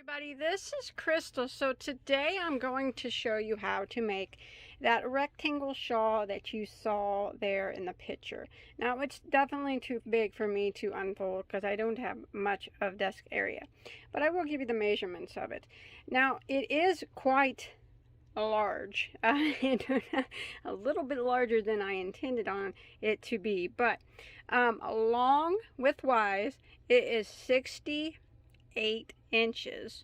Everybody, this is Crystal. So today I'm going to show you how to make that rectangle shawl that you saw there in the picture. Now it's definitely too big for me to unfold because I don't have much of desk area, but I will give you the measurements of it. Now it is quite large, a little bit larger than I intended on it to be, but long widthwise it is 68 inches.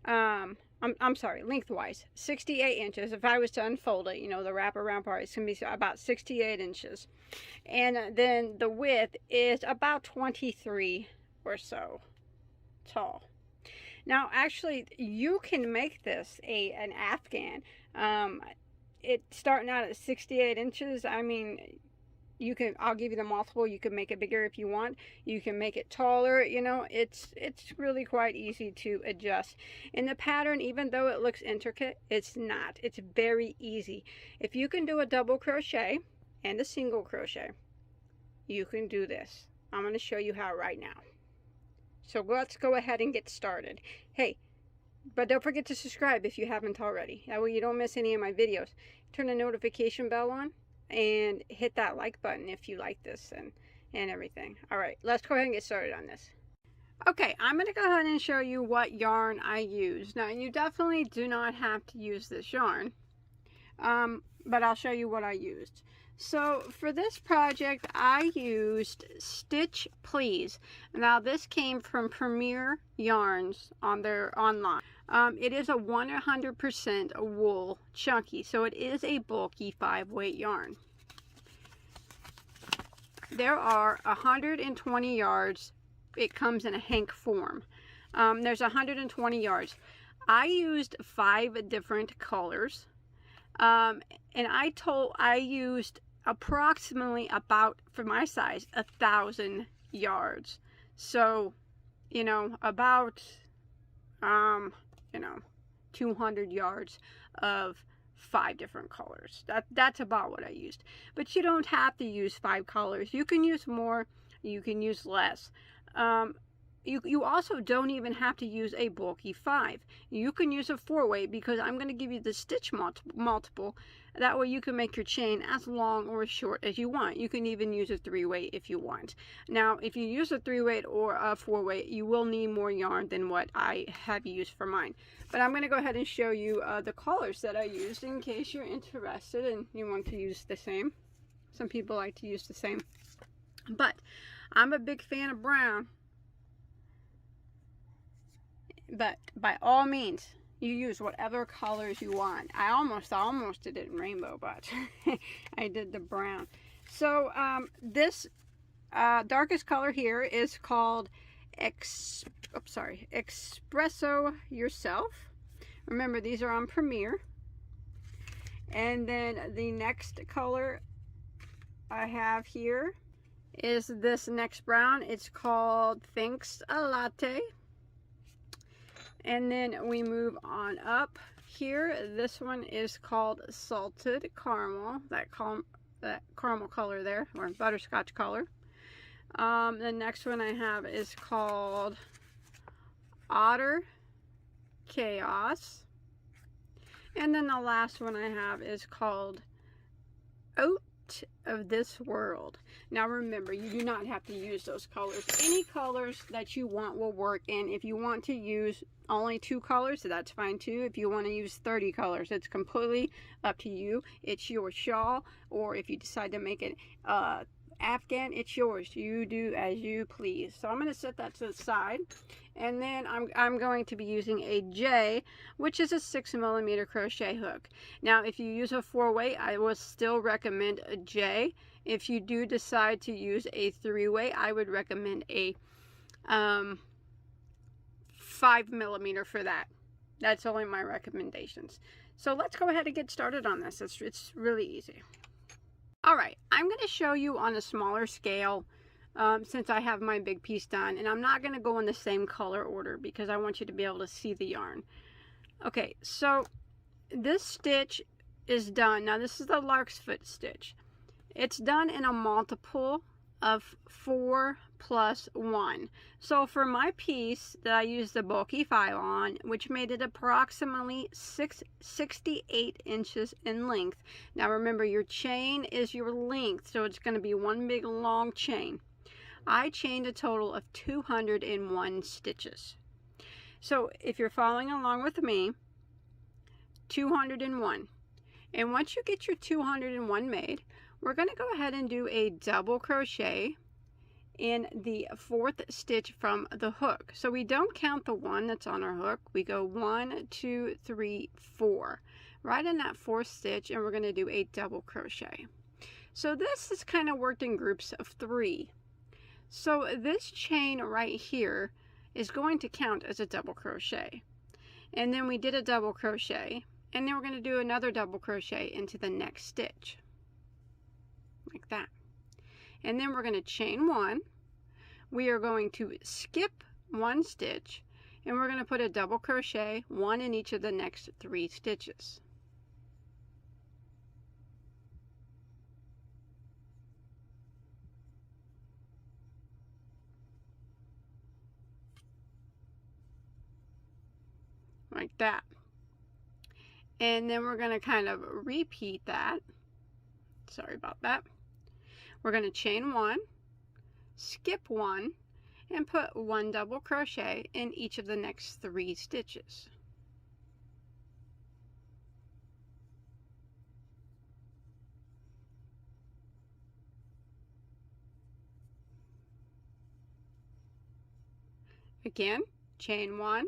I'm sorry, lengthwise 68 inches. If I was to unfold it, you know, the wraparound part, it's gonna be about 68 inches, and then the width is about 23 or so tall. Now actually you can make this an Afghan. It's starting out at 68 inches. I mean, I'll give you the multiple. You can make it bigger if you want. You can make it taller. You know, it's really quite easy to adjust. In the pattern, even though it looks intricate, it's not. It's very easy. If you can do a double crochet and a single crochet, you can do this. I'm going to show you how right now. So let's go ahead and get started. Hey, but don't forget to subscribe if you haven't already. That way you don't miss any of my videos. Turn the notification bell on and hit that like button if you like this and everything. All right, let's go ahead and get started on this. Okay, I'm going to go ahead and show you what yarn I use. Now, you definitely do not have to use this yarn, but I'll show you what I used. So for this project, I used Stitch Please. Now, this came from Premier Yarns on their online. It is a 100% wool chunky, so it is a bulky 5-weight yarn. There are 120 yards. It comes in a hank form. There's 120 yards. I used 5 different colors, and I used approximately about, for my size, 1,000 yards. So, you know, about 200 yards of 5 different colors. That's about what I used. But you don't have to use 5 colors. You can use more, you can use less. You also don't even have to use a bulky 5. You can use a 4-weight because I'm going to give you the stitch multiple. That way you can make your chain as long or as short as you want. You can even use a 3-weight if you want. Now, if you use a 3-weight or a 4-weight, you will need more yarn than what I have used for mine. But I'm going to go ahead and show you the colors that I used in case you're interested and you want to use the same. Some people like to use the same. But I'm a big fan of brown. But by all means, you use whatever colors you want. I almost did it in rainbow, but I did the brown. So this darkest color here is called Espresso Yourself. Remember, these are on Premier. And then the next color I have here is this next brown. It's called Thanks a Latte. And then we move on up here. This one is called Salted Caramel, that caramel color there, or butterscotch color. The next one I have is called Otter Chaos. And then the last one I have is called Oat of This World. Now remember, you do not have to use those colors. Any colors that you want will work, and if you want to use only 2 colors, that's fine too. If you want to use 30 colors, it's completely up to you. It's your shawl, or if you decide to make it Afghan, it's yours. You do as you please. So I'm going to set that to the side, and then I'm going to be using a J, which is a 6mm crochet hook. Now, if you use a 4-weight, I would still recommend a J. If you do decide to use a 3-weight, I would recommend a 5mm for that. That's only my recommendations. So let's go ahead and get started on this. It's really easy. Alright, I'm going to show you on a smaller scale since I have my big piece done, and I'm not going to go in the same color order because I want you to be able to see the yarn. Okay, so this stitch is done. Now this is the Larksfoot stitch. It's done in a multiple of 4 plus 1. So for my piece that I used the bulky file on, which made it approximately 68 inches in length. Now remember, your chain is your length, so it's going to be one big long chain. I chained a total of 201 stitches. So if you're following along with me, 201. And once you get your 201 made, we're going to go ahead and do a double crochet in the 4th stitch from the hook. So we don't count the one that's on our hook. We go 1, 2, 3, 4. Right in that 4th stitch, and we're going to do a double crochet. So this is kind of worked in groups of 3. So this chain right here is going to count as a double crochet. And then we did a double crochet, and then we're going to do another double crochet into the next stitch. Like that. And then we're going to chain 1. We are going to skip 1 stitch, and we're going to put a double crochet, 1 in each of the next 3 stitches. Like that. And then we're going to kind of repeat that. Sorry about that. We're going to chain 1, skip 1, and put 1 double crochet in each of the next 3 stitches. Again, chain 1,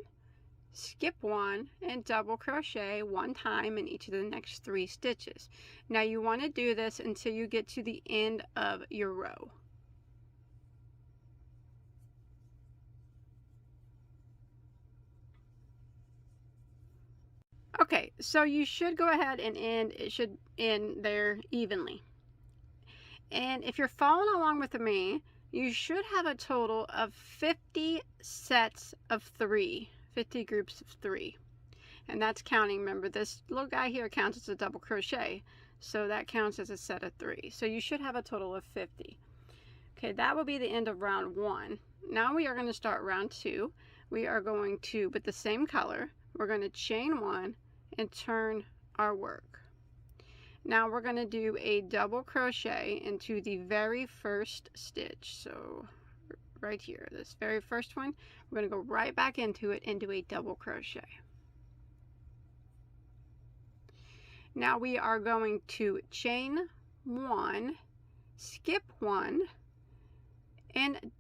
skip 1, and double crochet 1 time in each of the next 3 stitches. Now you want to do this until you get to the end of your row. Okay, so you should go ahead and it should end there evenly. And if you're following along with me, you should have a total of 50 sets of 3. 50 groups of 3, and that's counting. Remember, this little guy here counts as a double crochet, so that counts as a set of 3. So you should have a total of 50. Okay, that will be the end of round 1. Now we are going to start round 2. We are going to, with the same color, we're going to chain 1 and turn our work. Now we're going to do a double crochet into the very first stitch. So right here, this very first one, we're going to go right back into it and do a double crochet. Now we are going to chain 1, skip 1, and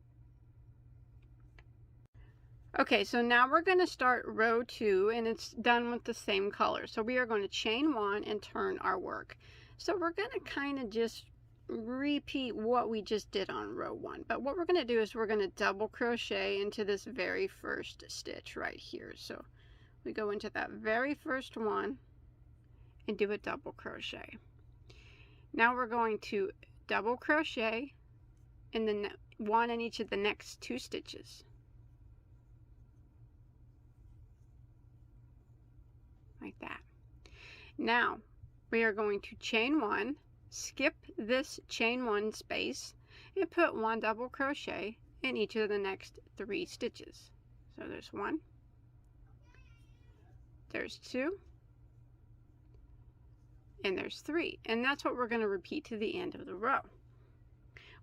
okay, so now we're going to start row 2, and it's done with the same color. So we are going to chain 1 and turn our work. So we're going to kind of just repeat what we just did on row 1, but what we're going to do is we're going to double crochet into this very first stitch right here. So we go into that very first one and do a double crochet. Now we're going to double crochet in the 1 in each of the next 2 stitches. Like that. Now we are going to chain 1, skip this chain 1 space, and put 1 double crochet in each of the next 3 stitches. So there's 1, there's 2, and there's 3. And that's what we're going to repeat to the end of the row.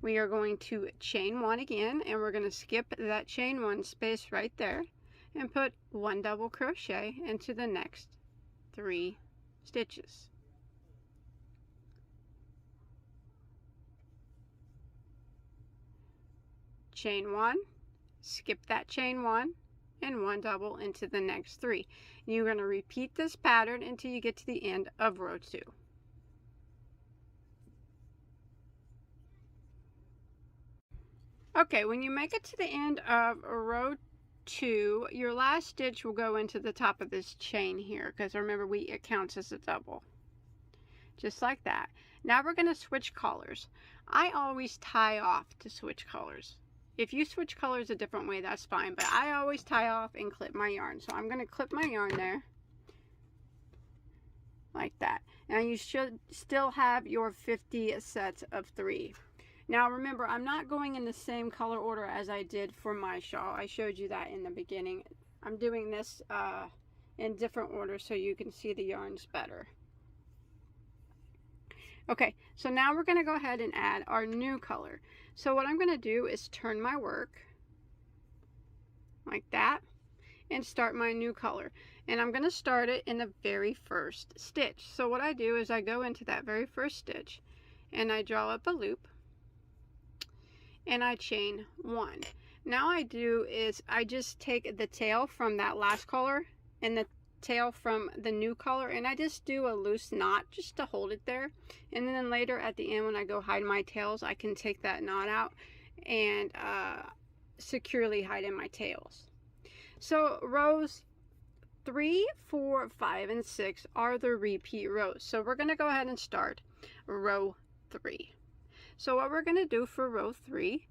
We are going to chain 1 again, and we're going to skip that chain 1 space right there and put 1 double crochet into the next 3 stitches. Chain 1, skip that chain 1, and 1 double into the next 3. You're going to repeat this pattern until you get to the end of row 2. Okay, when you make it to the end of row 2, your last stitch will go into the top of this chain here, because remember, it counts as a double. Just like that. Now we're going to switch colors. I always tie off to switch colors. If you switch colors a different way, that's fine, but I always tie off and clip my yarn. So I'm going to clip my yarn there, like that. Now you should still have your 50 sets of 3. Now remember, I'm not going in the same color order as I did for my shawl. I showed you that in the beginning. I'm doing this in different orders so you can see the yarns better. Okay, so now we're going to go ahead and add our new color. So what I'm going to do is turn my work like that and start my new color. And I'm going to start it in the very first stitch. So what I do is I go into that very first stitch and I draw up a loop and I chain 1. Now I do is I just take the tail from that last color and the tail from the new color, and I just do a loose knot just to hold it there, and then later at the end when I go hide my tails, I can take that knot out and securely hide in my tails. So rows 3, 4, 5, and 6 are the repeat rows. So we're going to go ahead and start row 3. So what we're going to do for row 3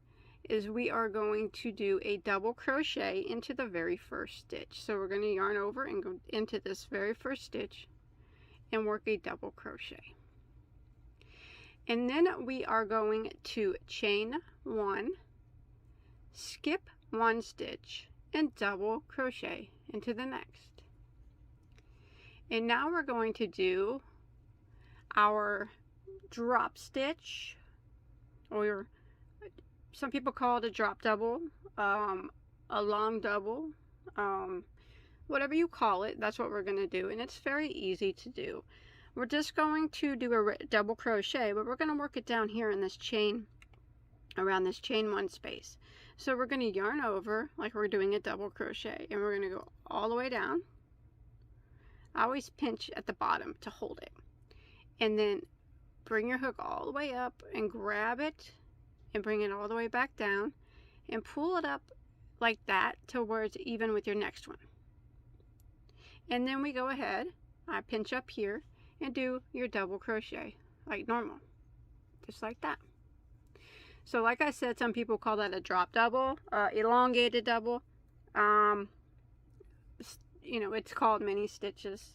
is we are going to do a double crochet into the very first stitch. So we're going to yarn over and go into this very first stitch and work a double crochet. And then we are going to chain 1, skip 1 stitch, and double crochet into the next. And now we're going to do our drop stitch, or some people call it a drop double, a long double, whatever you call it, that's what we're going to do. And it's very easy to do. We're just going to do a double crochet, but we're going to work it down here in this chain, around this chain 1 space. So we're going to yarn over like we're doing a double crochet, and we're going to go all the way down. I always pinch at the bottom to hold it, and then bring your hook all the way up and grab it and bring it all the way back down and pull it up like that to where it's even with your next one. And then we go ahead, I pinch up here and do your double crochet like normal, just like that. So like I said, some people call that a drop double, elongated double. You know, it's called mini stitches,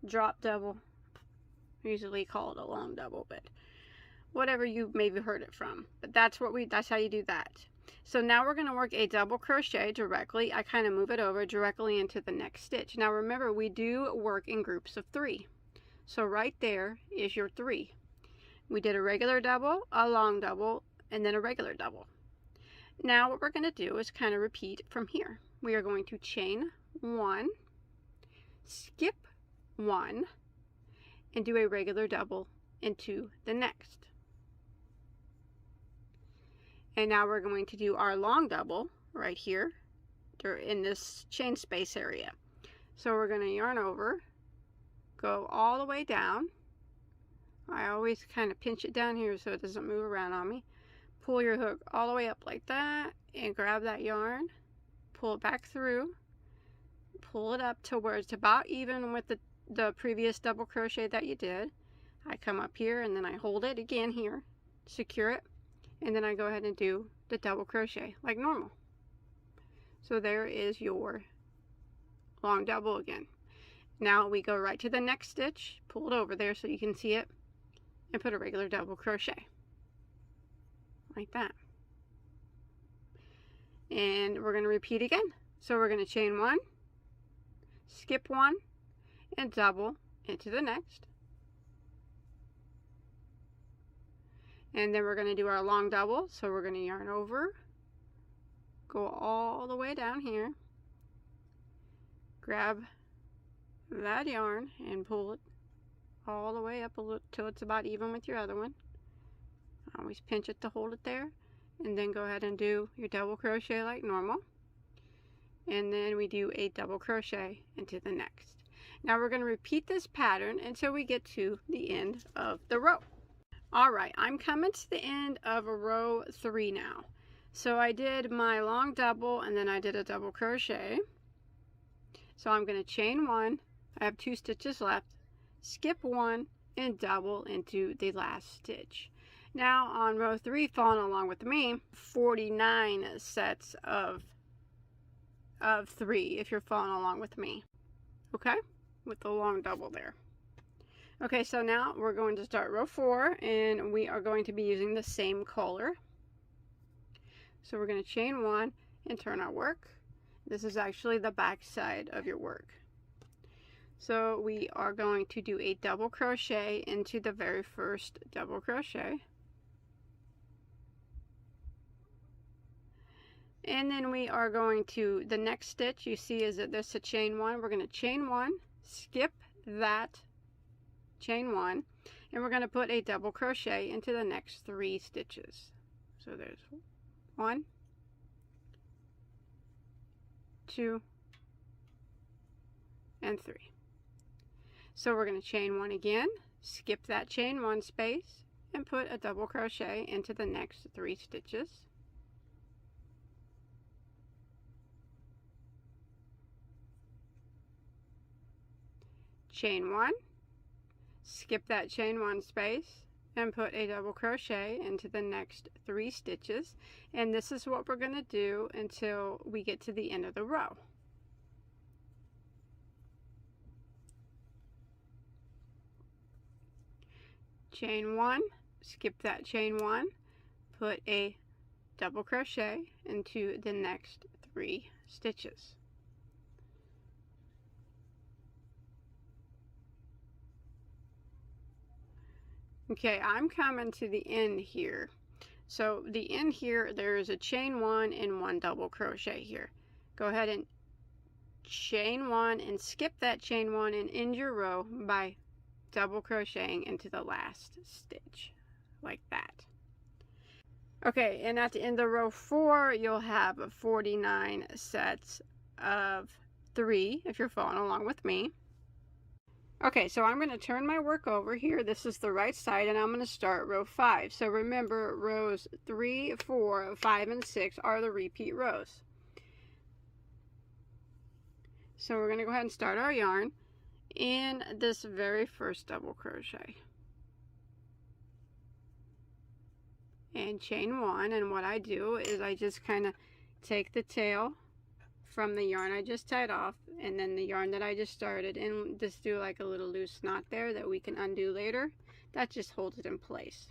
drop double, usually called a long double, but whatever you maybe heard it from. But that's how you do that. So now we're going to work a double crochet directly. I kind of move it over directly into the next stitch. Now remember, we do work in groups of 3. So right there is your 3. We did a regular double, a long double, and then a regular double. Now what we're going to do is kind of repeat from here. We are going to chain 1, skip 1, and do a regular double into the next. And now we're going to do our long double right here in this chain space area. So we're going to yarn over, go all the way down. I always kind of pinch it down here so it doesn't move around on me. Pull your hook all the way up like that and grab that yarn, pull it back through, pull it up to where it's about even with the previous double crochet that you did. I come up here and then I hold it again here, secure it, and then I go ahead and do the double crochet like normal. So there is your long double again. Now we go right to the next stitch, pull it over there so you can see it, and put a regular double crochet like that. And we're going to repeat again. So we're going to chain 1, skip 1, and double into the next. And then we're going to do our long double. So we're going to yarn over, go all the way down here, grab that yarn and pull it all the way up a little till it's about even with your other one. Always pinch it to hold it there, and then go ahead and do your double crochet like normal, and then we do a double crochet into the next. Now we're going to repeat this pattern until we get to the end of the row. Alright, I'm coming to the end of row 3 now. So I did my long double and then I did a double crochet. So I'm going to chain 1, I have 2 stitches left, skip 1, and double into the last stitch. Now on row 3, following along with me, 49 sets of 3 if you're following along with me, okay, with the long double there. Okay, so now we're going to start row 4, and we are going to be using the same color. So we're going to chain 1 and turn our work. This is actually the back side of your work. So we are going to do a double crochet into the very first double crochet. And then we are going to, the next stitch you see is that there's a chain 1. We're going to chain 1, skip that chain 1, and we're going to put a double crochet into the next 3 stitches. So there's 1, 2, and 3. So we're going to chain 1 again, skip that chain 1 space, and put a double crochet into the next 3 stitches. Chain 1, skip that chain 1 space, and put a double crochet into the next 3 stitches. And this is what we're going to do until we get to the end of the row. Chain 1, skip that chain 1, put a double crochet into the next 3 stitches. Okay, I'm coming to the end here. So the end here, there is a chain 1 and 1 double crochet here. Go ahead and chain 1 and skip that chain 1 and end your row by double crocheting into the last stitch, like that. Okay, and at the end of row 4, you'll have 49 sets of 3 if you're following along with me. Okay, so I'm going to turn my work over here. This is the right side, and I'm going to start row 5. So remember, rows 3, 4, 5, and 6 are the repeat rows. So we're going to go ahead and start our yarn in this very first double crochet. And chain 1, and what I do is I just kind of take the tail from the yarn I just tied off, and then the yarn that I just started, and just do like a little loose knot there that we can undo later. That just holds it in place.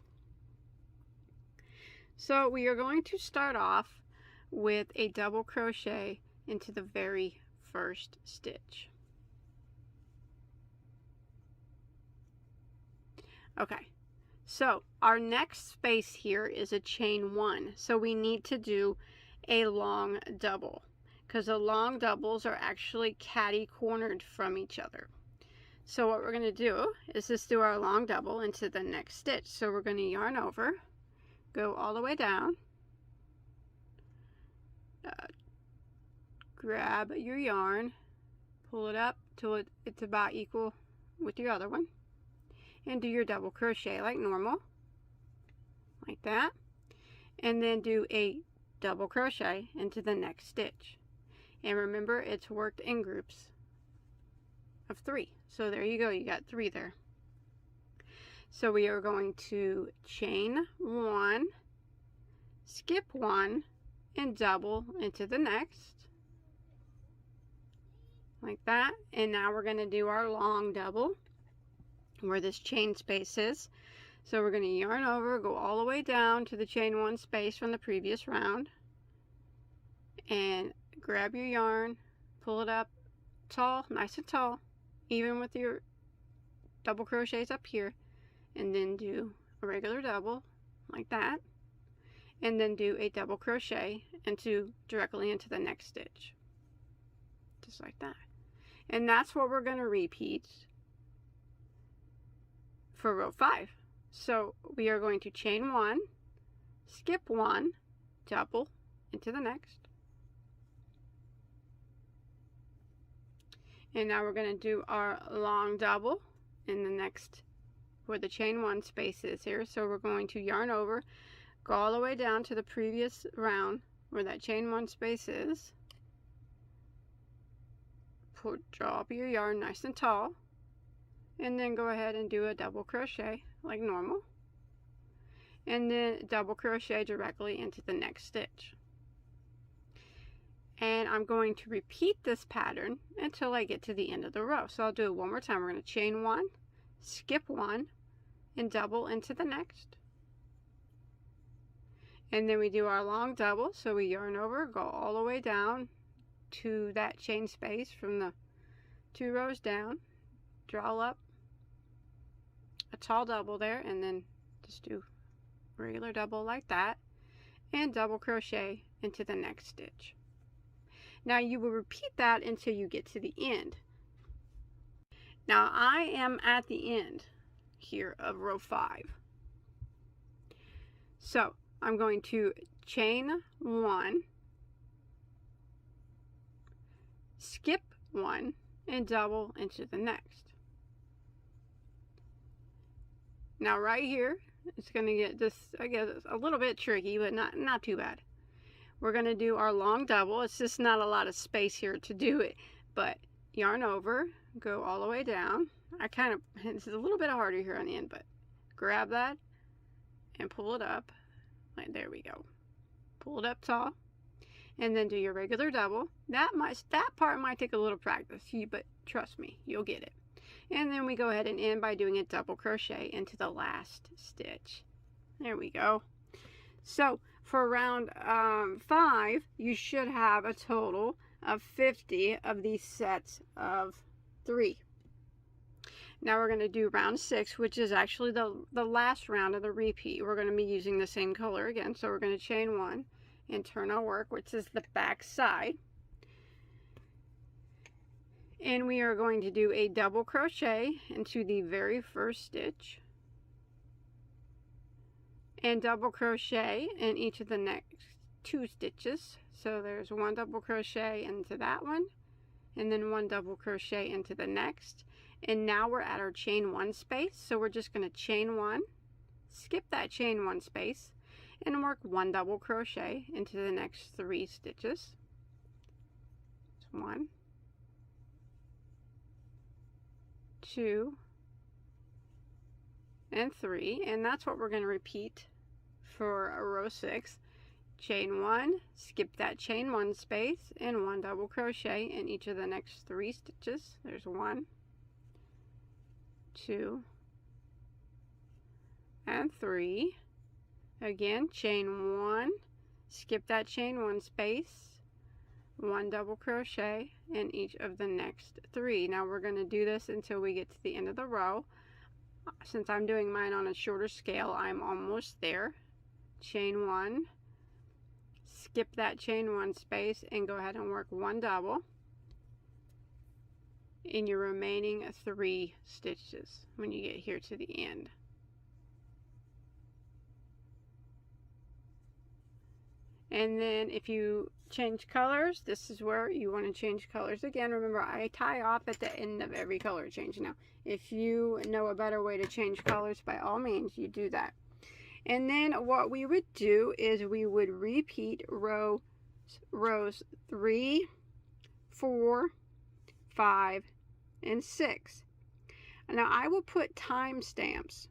So we are going to start off with a double crochet into the very first stitch. Okay, so our next space here is a chain 1, so we need to do a long double, because the long doubles are actually catty-cornered from each other. So what we're going to do is just do our long double into the next stitch. So we're going to yarn over, go all the way down, grab your yarn, pull it up till it's about equal with your other one, and do your double crochet like normal, like that, and then do a double crochet into the next stitch. And remember, it's worked in groups of 3. So there you go, you got 3 there. So we are going to chain 1, skip 1, and double into the next, like that. And now we're going to do our long double where this chain space is. So we're going to yarn over, go all the way down to the chain 1 space from the previous round, and grab your yarn, pull it up tall, nice and tall, even with your double crochets up here, and then do a regular double like that, and then do a double crochet directly into the next stitch, just like that. And that's what we're going to repeat for row 5. So we are going to chain 1, skip 1, double into the next, and now we're going to do our long double in the next where the chain 1 space is here. So we're going to yarn over, go all the way down to the previous round where that chain 1 space is, draw up your yarn nice and tall, and then go ahead and do a double crochet like normal, and then double crochet directly into the next stitch. And I'm going to repeat this pattern until I get to the end of the row. So I'll do it one more time. We're going to chain 1, skip one, and double into the next. And then we do our long double, so we yarn over, go all the way down to that chain space from the 2 rows down, draw up a tall double there, and then just do regular double like that, and double crochet into the next stitch. Now you will repeat that until you get to the end. Now I am at the end here of row 5. So I'm going to chain 1, skip 1, and double into the next. Now right here, it's going to get just, I guess, a little bit tricky, but not too bad. We're going to do our long double. It's just not a lot of space here to do it, but yarn over, go all the way down. It's a little bit harder here on the end, but grab that and pull it up. Like, there we go. Pull it up tall, and then do your regular double. That part might take a little practice, but trust me, you'll get it. And then we go ahead and end by doing a double crochet into the last stitch. There we go. So for round 5, you should have a total of 50 of these sets of 3. Now we're going to do round 6, which is actually the last round of the repeat. We're going to be using the same color again, so we're going to chain 1 and turn our work, which is the back side. And we are going to do a double crochet into the very first stitch, and double crochet in each of the next 2 stitches. So there's 1 double crochet into that one, and then 1 double crochet into the next. And now we're at our chain 1 space, so we're just going to chain 1, skip that chain 1 space, and work 1 double crochet into the next 3 stitches. 1, 2, and 3, and that's what we're going to repeat for row 6. Chain 1, skip that chain 1 space, and 1 double crochet in each of the next 3 stitches. There's 1, 2, and 3. Again, chain 1, skip that chain 1 space, 1 double crochet in each of the next 3. Now we're going to do this until we get to the end of the row. Since I'm doing mine on a shorter scale, I'm almost there. Chain 1, skip that chain 1 space, and go ahead and work 1 double in your remaining 3 stitches when you get here to the end. And then if you change colors, this is where you want to change colors again. Remember, I tie off at the end of every color change. Now, if you know a better way to change colors, by all means, you do that. And then what we would do is we would repeat rows 3, 4, 5, and 6. Now I will put timestamps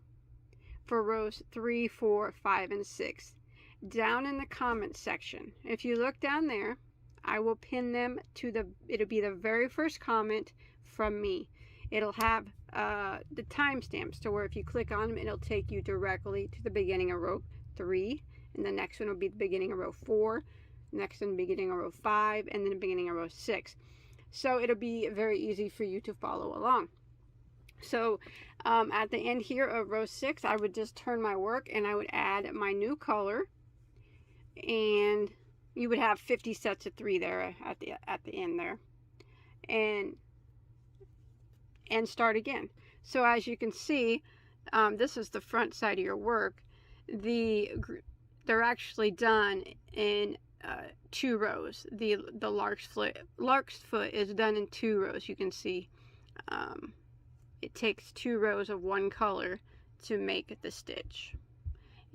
for rows 3, 4, 5, and 6 down in the comments section. If you look down there, I will pin them to it'll be the very first comment from me. It'll have the timestamps to where if you click on them, it'll take you directly to the beginning of row 3, and the next one will be the beginning of row 4, next one the beginning of row 5, and then the beginning of row 6. So it'll be very easy for you to follow along. So at the end here of row 6, I would just turn my work and I would add my new color, and you would have 50 sets of 3 there at the end there, and start again. So as you can see, this is the front side of your work. They're actually done in 2 rows. The Larksfoot is done in 2 rows. You can see it takes 2 rows of 1 color to make the stitch.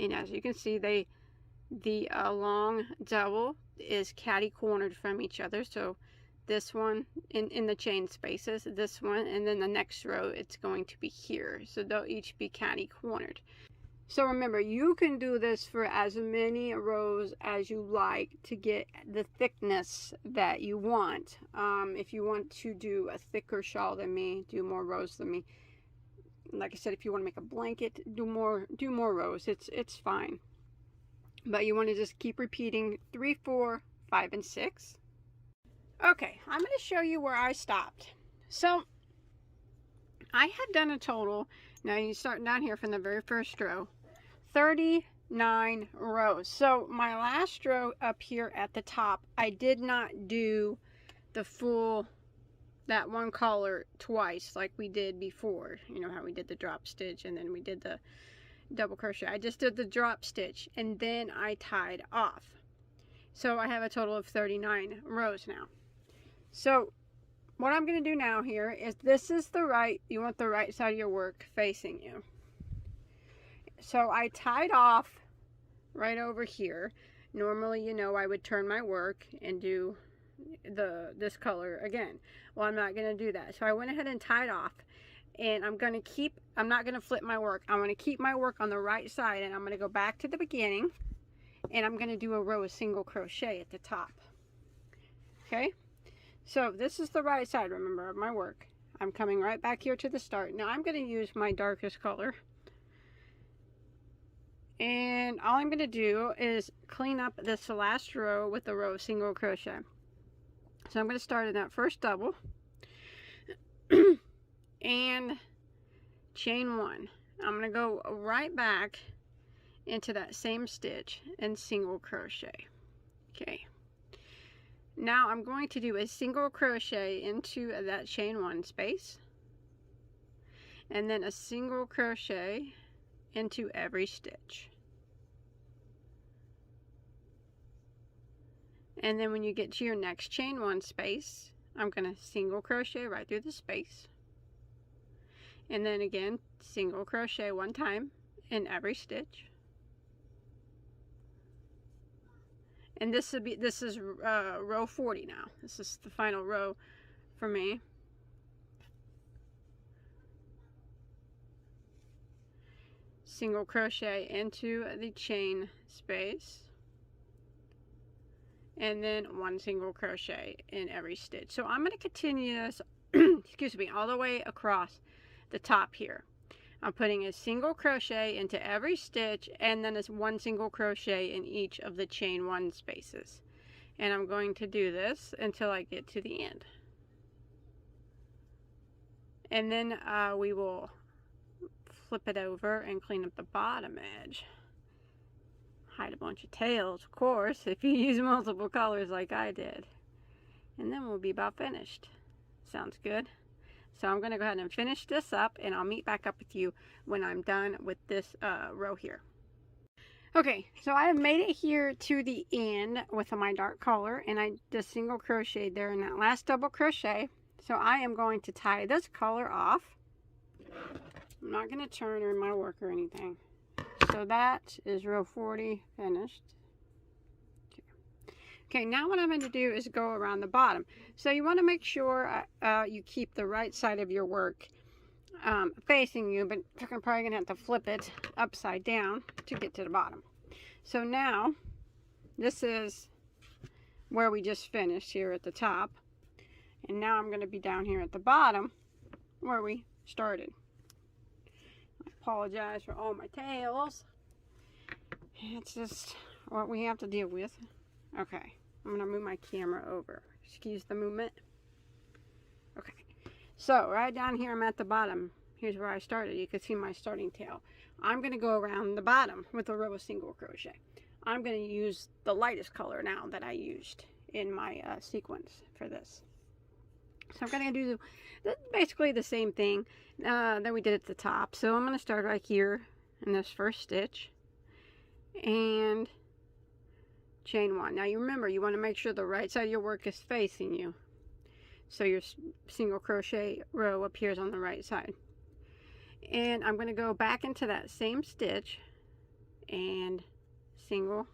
And as you can see, the long double is catty cornered from each other. So this one in the chain spaces, this one, and then the next row it's going to be here. So they'll each be catty cornered. So remember, you can do this for as many rows as you like to get the thickness that you want. If you want to do a thicker shawl than me, do more rows than me, Like I said, if you want to make a blanket, do more rows. It's fine. But you want to just keep repeating 3, 4, 5, and 6. Okay, I'm going to show you where I stopped. So I had done a total, now you start down here from the very first row, 39 rows. So my last row up here at the top, I did not do the full, that one color twice like we did before. You know how we did the drop stitch and then we did the double crochet. I just did the drop stitch and then I tied off. So I have a total of 39 rows now. So what I'm going to do now here is, this is the right, you want the right side of your work facing you. So I tied off right over here. Normally, you know, I would turn my work and do this color again. Well, I'm not going to do that. So I went ahead and tied off, and I'm not going to flip my work. I'm going to keep my work on the right side, and I'm going to go back to the beginning, and I'm going to do a row of single crochet at the top. Okay? So this is the right side, remember, of my work. I'm coming right back here to the start. Now I'm going to use my darkest color. And all I'm going to do is clean up this last row with a row of single crochet. So I'm going to start in that first double. And chain 1. I'm going to go right back into that same stitch and single crochet. Okay. Now I'm going to do a single crochet into that chain 1 space, and then a single crochet into every stitch. And then when you get to your next chain 1 space, I'm going to single crochet right through the space, and then again single crochet 1 time in every stitch. And this is row 40 now. This is the final row for me. Single crochet into the chain space, and then 1 single crochet in every stitch. So I'm going to continue this excuse me, all the way across the top here. I'm putting a single crochet into every stitch, and then it's 1 single crochet in each of the chain 1 spaces. And I'm going to do this until I get to the end. And then we will flip it over and clean up the bottom edge. Hide a bunch of tails, of course, if you use multiple colors like I did. And then we'll be about finished. Sounds good? So I'm going to go ahead and finish this up, and I'll meet back up with you when I'm done with this row here. Okay, so I have made it here to the end with my dark color, and I just single crocheted there in that last double crochet. So I am going to tie this color off. I'm not going to turn in my work or anything. So that is row 40 finished. Okay, now what I'm going to do is go around the bottom. So you want to make sure you keep the right side of your work facing you, but you're probably going to have to flip it upside down to get to the bottom. So now, this is where we just finished here at the top. And now I'm going to be down here at the bottom where we started. I apologize for all my tails. It's just what we have to deal with. Okay. I'm going to move my camera over. Excuse the movement. Okay. So, right down here, I'm at the bottom. Here's where I started. You can see my starting tail. I'm going to go around the bottom with a row of single crochet. I'm going to use the lightest color now that I used in my sequence for this. So I'm going to do basically the same thing that we did at the top. So I'm going to start right here in this first stitch. And chain 1. Now you remember, you want to make sure the right side of your work is facing you, so your single crochet row appears on the right side. And I'm going to go back into that same stitch and single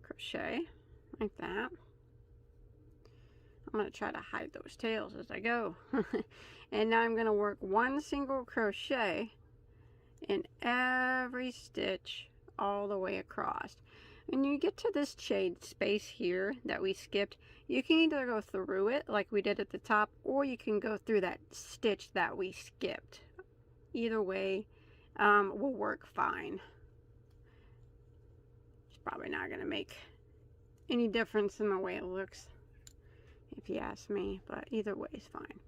crochet like that. I'm going to try to hide those tails as I go. And now I'm going to work 1 single crochet in every stitch all the way across. When you get to this chain space here that we skipped, you can either go through it like we did at the top, or you can go through that stitch that we skipped. either way will work fine. It's probably not going to make any difference in the way it looks, if you ask me, but either way is fine.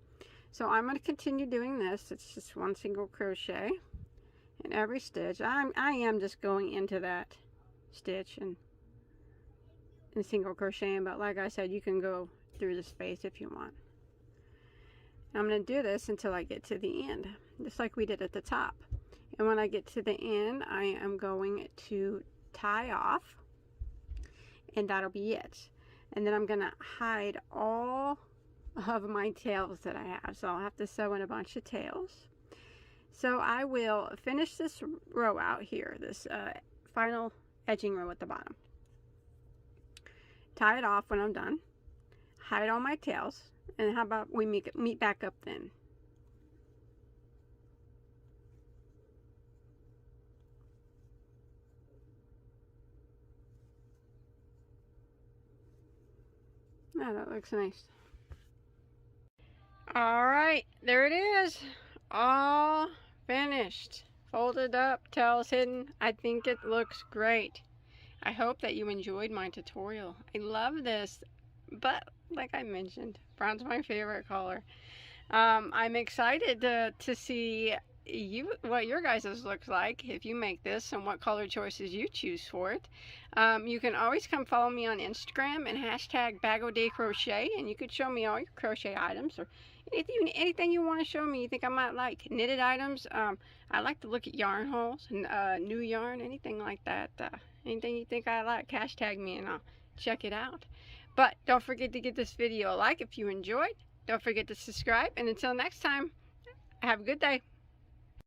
So I'm going to continue doing this. It's just one single crochet in every stitch. I am just going into that stitch and single crocheting, but like I said, you can go through the space if you want. I'm going to do this until I get to the end, just like we did at the top. And when I get to the end, I am going to tie off, and that'll be it. And then I'm going to hide all of my tails that I have, so I'll have to sew in a bunch of tails. So I will finish this row out here, this final edging row at the bottom. Tie it off when I'm done, hide all my tails, and how about we meet back up then. Oh, that looks nice. Alright, there it is. All finished. Folded up, tails hidden. I think it looks great. I hope that you enjoyed my tutorial. I love this, but like I mentioned, brown's my favorite color. I'm excited to see what your guys' looks like if you make this and what color choices you choose for it. You can always come follow me on Instagram and hashtag Bagoday Crochet, and you could show me all your crochet items or anything you want to show me you think I might like. Knitted items. I like to look at yarn hauls and new yarn, anything like that. Anything you think I like, hashtag me and I'll check it out. But don't forget to give this video a like if you enjoyed. Don't forget to subscribe, and until next time, have a good day.